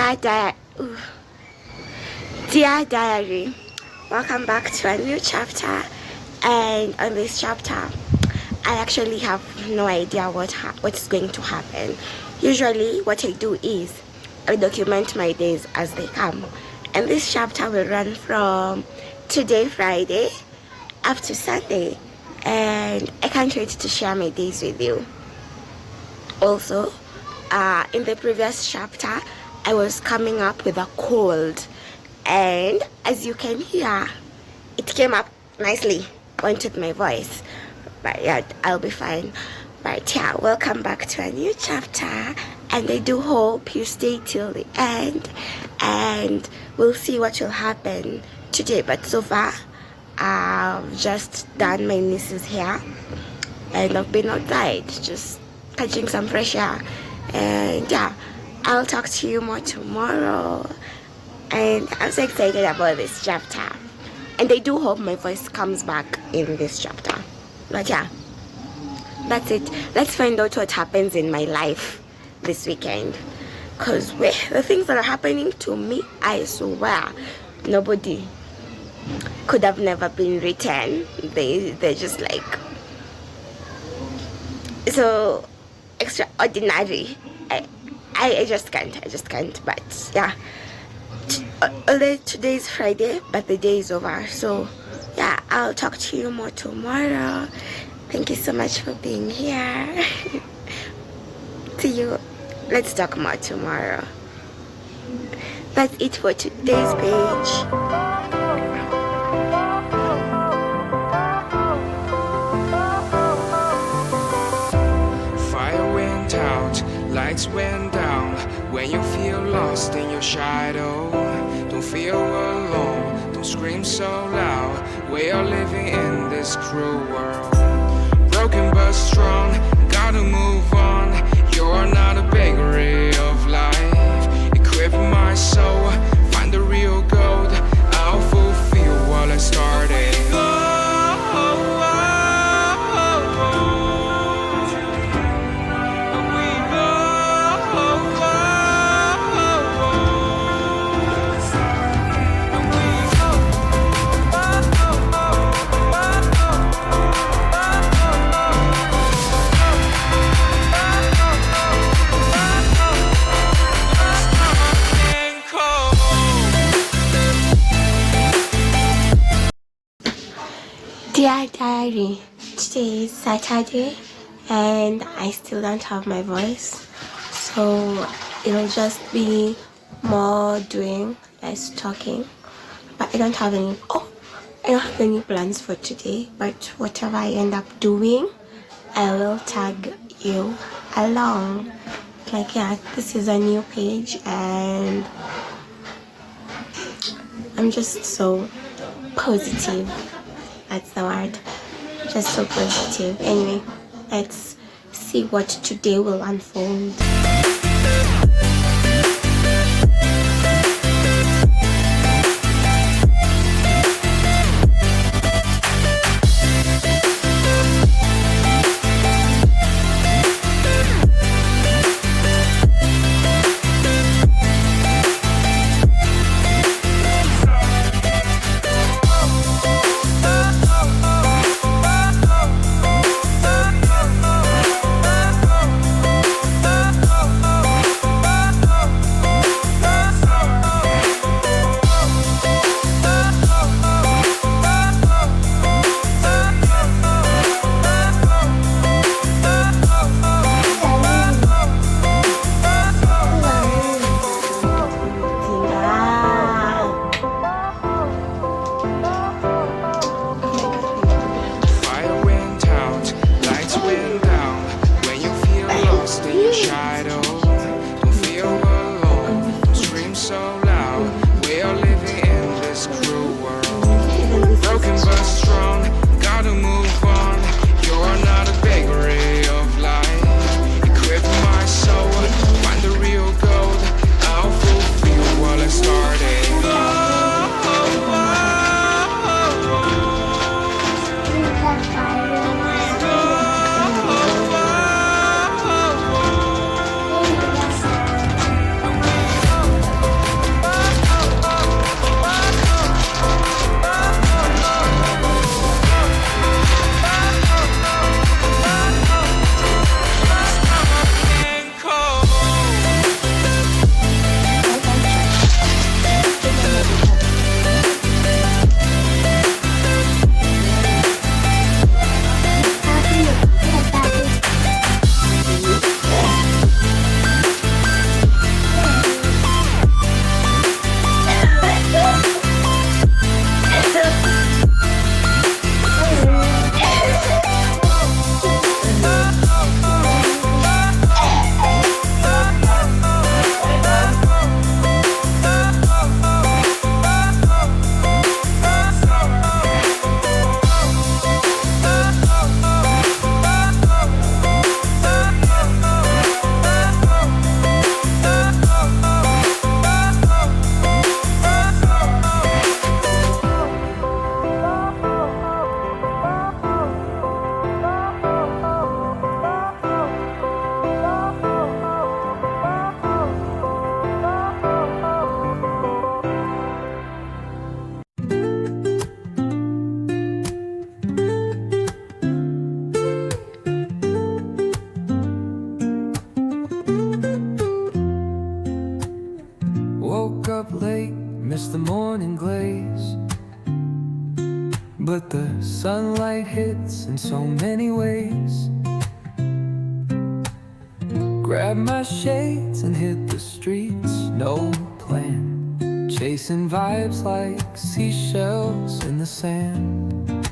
Dear diary, welcome back to a new chapter. And on this chapter, I actually have no idea what's going to happen. Usually what I do is I document my days as they come, and this chapter will run from today, Friday, up to Sunday, and I can't wait to share my days with you. Also, in the previous chapter, I was coming up with a cold, and as you can hear, it came up nicely onto my voice, but yeah, I'll be fine. But yeah, welcome back to a new chapter, and I do hope you stay till the end, and we'll see what will happen today. But so far, I've just done my niece's hair, and I've been outside just catching some fresh air. And yeah, I'll talk to you more tomorrow, and I'm so excited about this chapter, and I do hope my voice comes back in this chapter. But yeah, that's it. Let's find out what happens in my life this weekend, because the things that are happening to me, I swear nobody could have never been written. They're just like so extraordinary. I just can't. But yeah, although today's Friday, but the day is over, so yeah, I'll talk to you more tomorrow. Thank you so much for being here. See you. Let's talk more tomorrow. That's it for today's page. Lights went down when you feel lost in your shadow. Don't feel alone, don't scream so loud. We are living in this cruel world. Broken but strong, gotta move on. You're not a bakery of life. Equip my soul, find the real gold. I'll fulfill what I started. Dear diary, today is Saturday and I still don't have my voice, so it'll just be more doing, less talking. But I don't have any plans for today, but whatever I end up doing, I will tag you along. Like, yeah, this is a new page and I'm just so positive. That's the word. Just so positive. Anyway, let's see what today will unfold. Sunlight hits in so many ways. Grab my shades and hit the streets, no plan. Chasing vibes like seashells in the sand.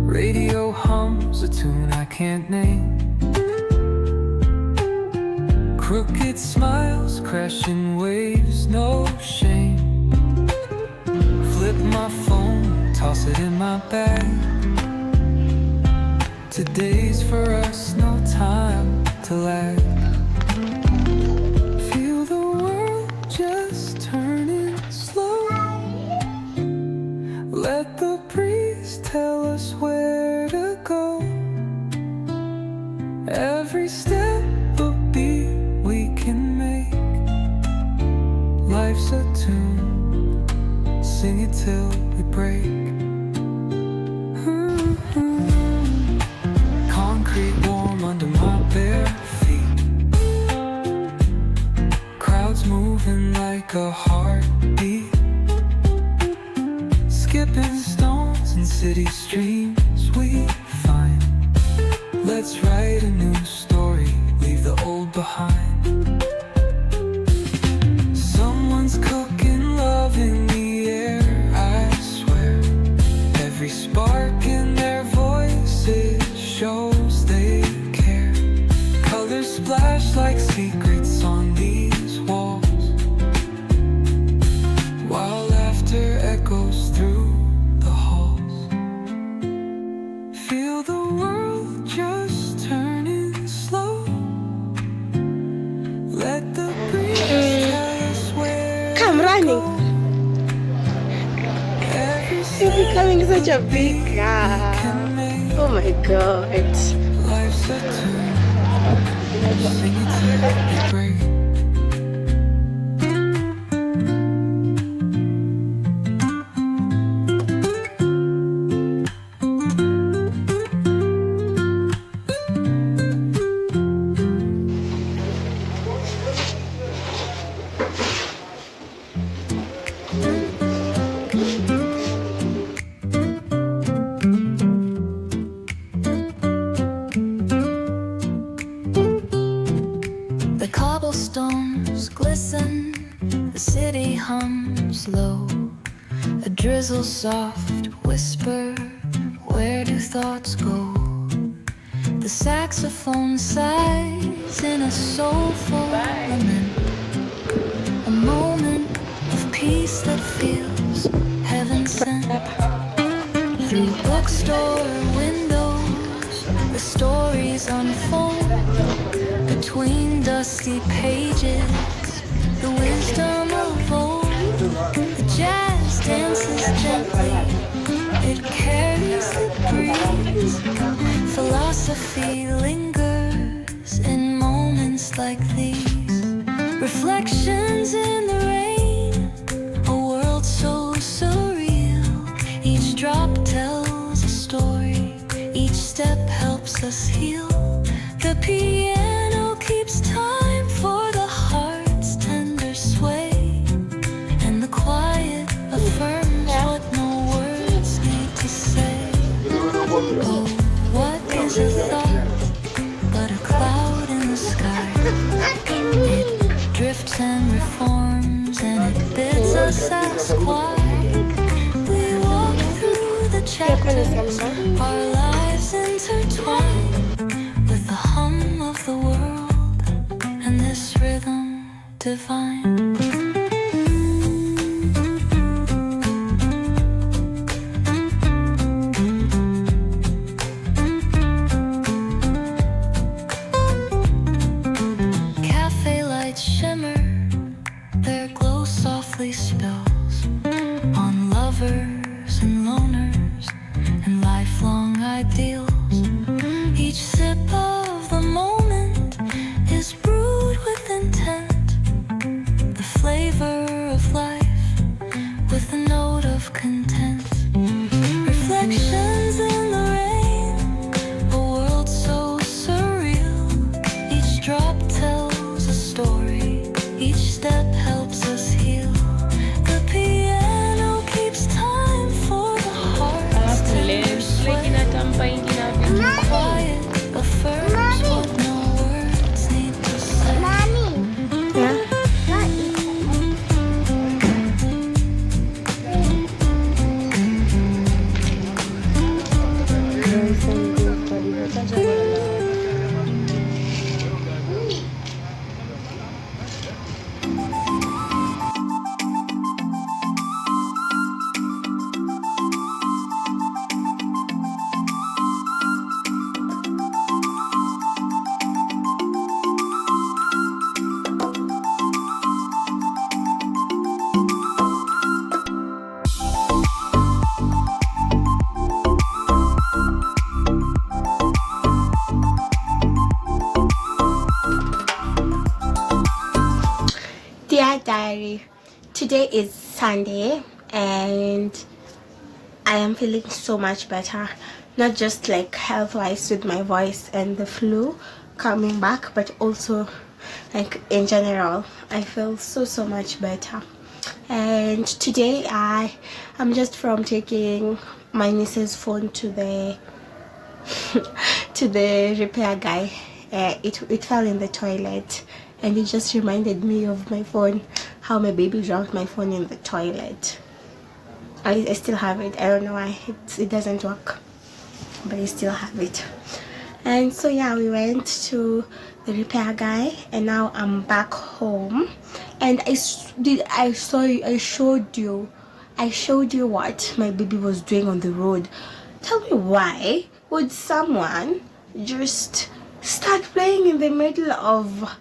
Radio hums a tune I can't name. Crooked smiles, crashing waves, no shame. Flip my phone, toss it in my bag. Today's for us, no time to lag. Feel the world just turning slow. Let the breeze tell us where to go. Every step a beat we can make. Life's a tune, sing it till we break. Concrete warm under my bare feet. Crowds moving like a heartbeat. Skipping stones in city streams we find. Let's write a new story, leave the old behind. Someone's cooking love in the air, I swear. Every spark in their voices shows they care. Colors splash like secrets on these walls, while laughter echoes through the halls. Feel the world just turning slow. Let the breeze tell us where Come running. You're becoming such a big guy. Oh my god. Life's a tune, sing it till we break. The cobblestones glisten, the city hums low. A drizzle soft whisper, where do thoughts go? The saxophone sighs in a soulful lament. A moment of peace that feels heaven sent. Through bookstore windows, the stories unfold. Between dusty pages, the wisdom of old. The jazz dances gently, it carries the breeze. Philosophy lingers in moments like these. Reflections in the rain, a world so surreal. Each drop tells a story, each step helps us heal. The piano keeps time for the heart's tender sway, and the quiet affirms what no words need to say. Oh, what is a thought but a cloud in the sky? It drifts and reforms, and it bids us ask why. We walk through the chapters, our lives intertwined with the hum of the world and this rhythm divine. Cafe lights shimmer, their glow softly spills on lovers and loners and lifelong ideals. Each sip of the moment is brewed with intent, the flavor of life with a note of content. Reflections in the rain, a world so surreal. Each drop tells a story, each step helps us heal. The piano keeps time for the heart. quiet, affirms what no words need to say. Yeah. Dear diary, today is Sunday and I am feeling so much better, not just like health wise with my voice and the flu coming back, but also like in general I feel so much better. And today I'm just from taking my niece's phone to the to the repair guy. It fell in the toilet and it just reminded me of my phone, how my baby dropped my phone in the toilet. I still have it. I don't know why it doesn't work, but I still have it. And so yeah, we went to the repair guy and now I'm back home. And I showed you what my baby was doing on the road. Tell me, why would someone just start playing in the middle of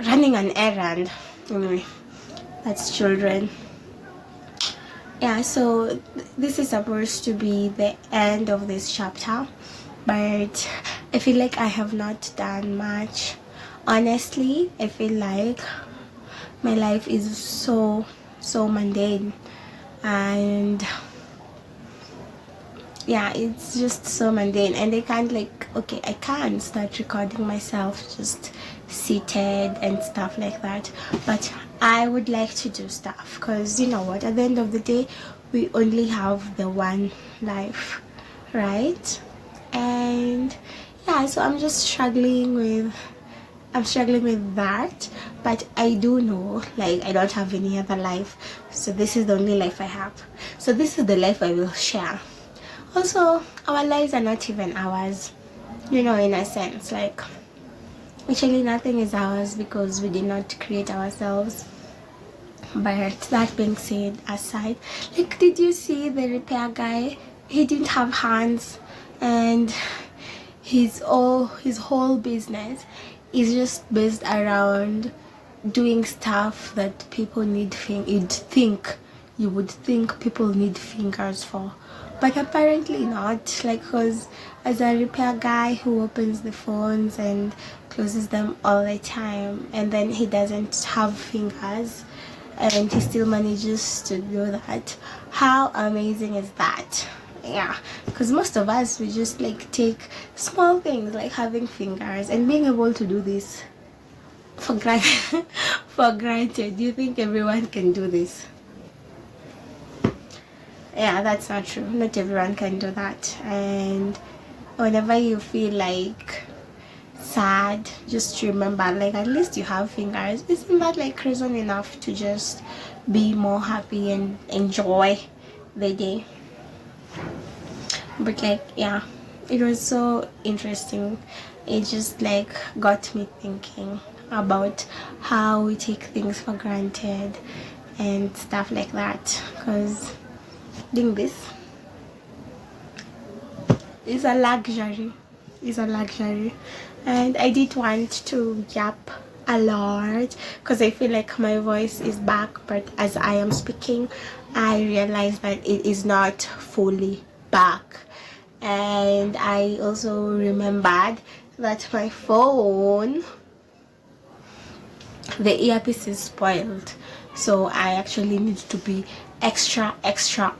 running an errand? Anyway, that's children. Yeah, so this is supposed to be the end of this chapter, but I feel like I have not done much. Honestly, I feel like my life is so mundane, and yeah, it's just so mundane, and I can't start recording myself just seated and stuff like that. But I would like to do stuff, because you know what, at the end of the day we only have the one life, right? And yeah, so I'm struggling with that, but I do know, like, I don't have any other life, so this is the only life I have, so this is the life I will share. Also, our lives are not even ours, you know, in a sense. Like, actually nothing is ours because we did not create ourselves. But that being said aside, like, did you see the repair guy? He didn't have hands, and his whole business is just based around doing stuff that people need. You would think people need fingers for, but apparently not. Like, cause as a repair guy who opens the phones and closes them all the time, and then he doesn't have fingers, and he still manages to do that. How amazing is that? Yeah, because most of us, we just like take small things like having fingers and being able to do this for granted. For granted. Do you think everyone can do this? Yeah, that's not true. Not everyone can do that. And whenever you feel like sad, just remember, like, at least you have fingers. Isn't that like reason enough to just be more happy and enjoy the day? But like, yeah, it was so interesting. It just like got me thinking about how we take things for granted and stuff like that, because doing this is a luxury. And I did want to yap a lot because I feel like my voice is back, but as I am speaking I realize that it is not fully back. And I also remembered that my phone, the earpiece is spoiled, so I actually need to be extra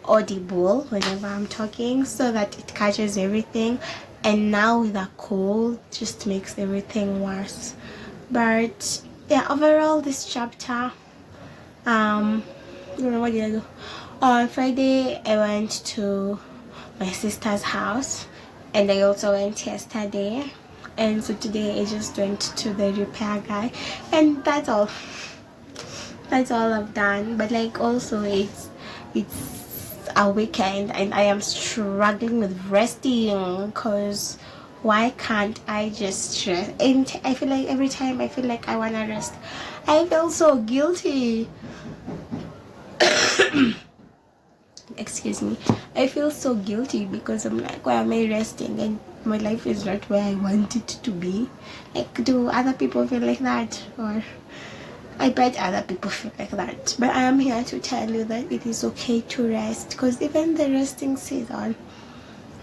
audible whenever I'm talking so that it catches everything. And now with a cold, just makes everything worse. But yeah, overall this chapter, you know, what did I do? On Friday I went to my sister's house, and I also went yesterday, and so today I just went to the repair guy, and that's all I've done. But like, also it's a weekend and I am struggling with resting, because why can't I just rest? And I feel like every time I feel like I want to rest, I feel so guilty. Excuse me. I feel so guilty because I'm like, why am I resting and my life is not where I want it to be? Like, do other people feel like that? Or I bet other people feel like that. But I am here to tell you that it is okay to rest, because even the resting season,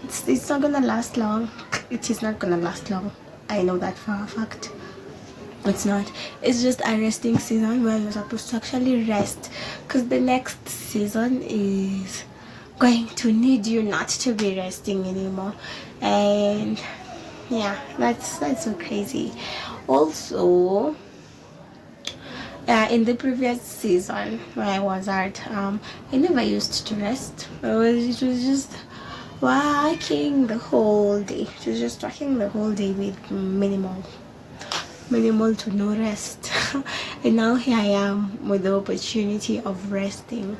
it's not gonna last long. It is not gonna last long. I know that for a fact. It's not. It's just a resting season where you're supposed to actually rest, because the next season is going to need you not to be resting anymore. And yeah, that's so crazy. Also, in the previous season where I was at, I never used to rest. It was just working the whole day. It was just working the whole day with minimal to no rest. And now here I am with the opportunity of resting,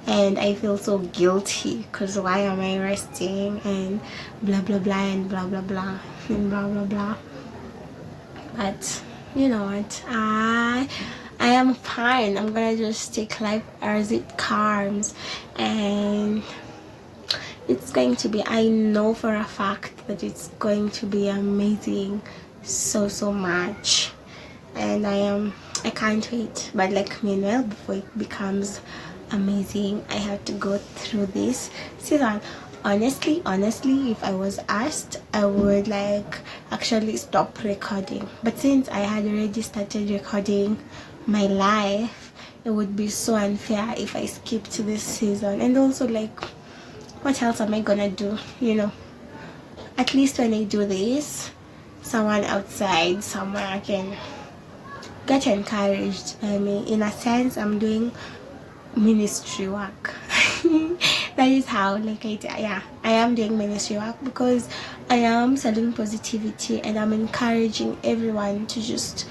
and I feel so guilty, because why am I resting, and blah blah blah, and blah blah blah, and blah blah blah. But you know what, I am fine. I'm gonna just take life as it comes, and it's going to be, I know for a fact that it's going to be amazing, so much. And I can't wait. But like, meanwhile, before it becomes amazing, I have to go through this season. Honestly, if I was asked, I would like actually stop recording. But since I had already started recording my life, it would be so unfair if I skipped this season. And also, like, what else am I gonna do? You know, at least when I do this, someone outside somewhere can get encouraged by me. In a sense, I'm doing ministry work. That is how, like, I am doing ministry work, because I am selling positivity and I'm encouraging everyone to just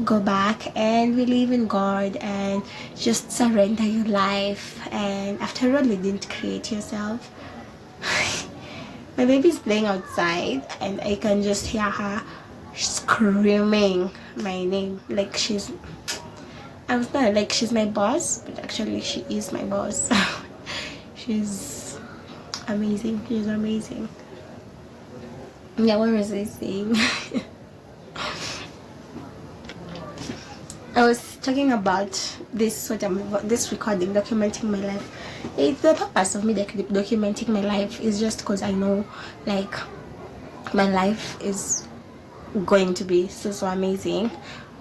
go back and believe in God and just surrender your life. And after all, you didn't create yourself. My baby's playing outside and I can just hear her screaming my name like she's, I was not like she's my boss, but actually she is my boss. She's amazing. She's amazing. Yeah, what was I saying? I was talking about this this recording, documenting my life. It's the purpose of me documenting my life is just because I know, like, my life is going to be so amazing.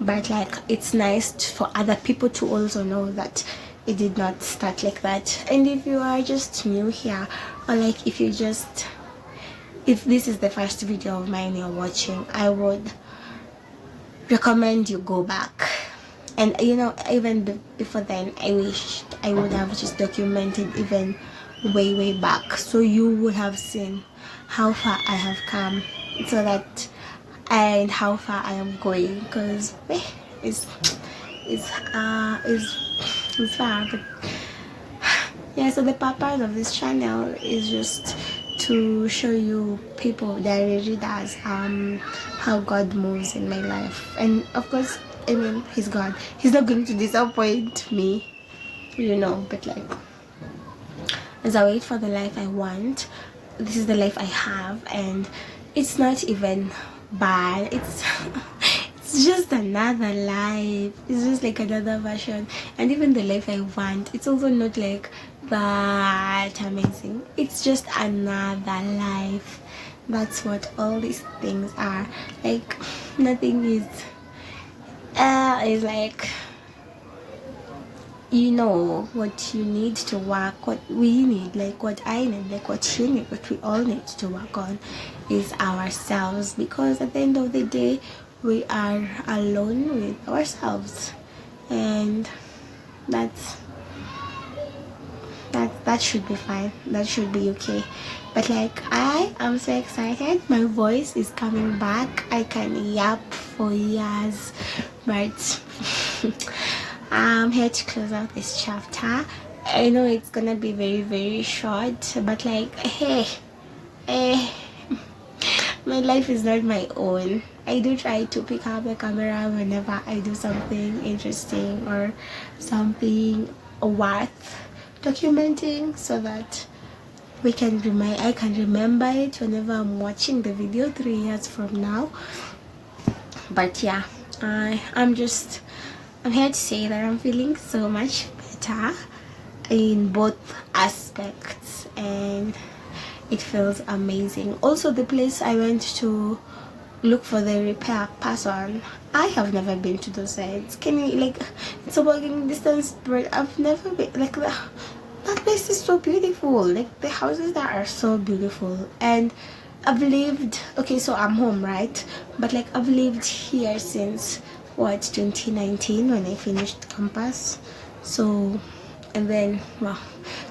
But like, it's nice for other people to also know that it did not start like that. And if you are just new here, or like if this is the first video of mine you're watching, I would recommend you go back. And you know, even before then, I wished I would have just documented even way back, so you would have seen how far I have come, so that, and how far I am going, because it's far. But yeah, so the purpose of this channel is just to show you people that really does how God moves in my life. And of course, I mean, he's God, he's not going to disappoint me, you know. But like, as I wait for the life I want, this is the life I have, and it's not even bad. It's it's just another life. It's just like another version. And even the life I want, it's also not like that amazing. It's just another life. That's what all these things are. Like, nothing is like, you know, what you need to work, what we need, like what I need, like what you need, what we all need to work on is ourselves. Because at the end of the day, we are alone with ourselves, and that's that should be fine. That should be okay. But like, I am so excited. My voice is coming back. I can yap for years, but I'm here to close out this chapter. I know it's gonna be very, very short, but like, hey, my life is not my own. I do try to pick up a camera whenever I do something interesting or something worth documenting, so that I can remember it whenever I'm watching the video 3 years from now. But yeah, I'm here to say that I'm feeling so much better in both aspects, and it feels amazing. Also, the place I went to look for the repair person, I have never been to those sites. Can you, like, it's a walking distance, but I've never been, like, that place is so beautiful. Like, the houses there are so beautiful. And I've lived, okay, so I'm home, right? But like, I've lived here since what, 2019, when I finished campus. So, and then, well,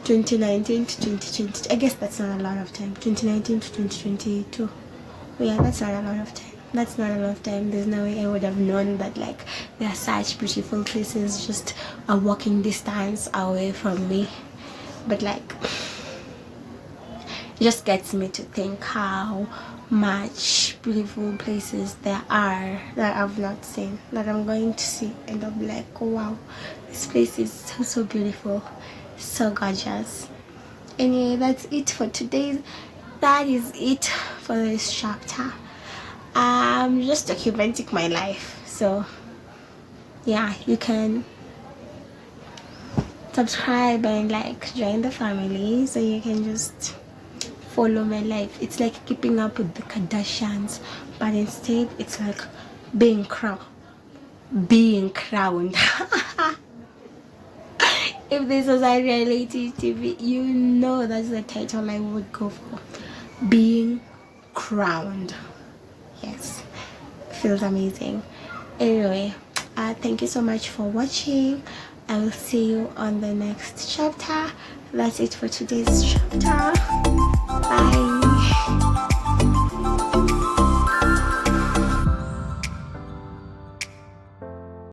2019 to 2020, I guess that's not a lot of time. 2019 to 2022, yeah, that's not a lot of time. That's not a lot of time. There's no way I would have known that like there are such beautiful places just a walking distance away from me. But like, it just gets me to think how much beautiful places there are that I've not seen, that I'm going to see, and I'll be like, wow, this place is so beautiful, so gorgeous. Anyway, that's it for today. That is it for this chapter. I'm just documenting my life, so yeah, you can subscribe and like join the family, so you can just follow my life. It's like keeping up with the Kardashians, but instead it's like being crowned. If this was a reality TV, you know that's the title I would go for. Being crowned. Yes, feels amazing. Anyway, thank you so much for watching. I will see you on the next chapter. That's it for today's chapter. Bye.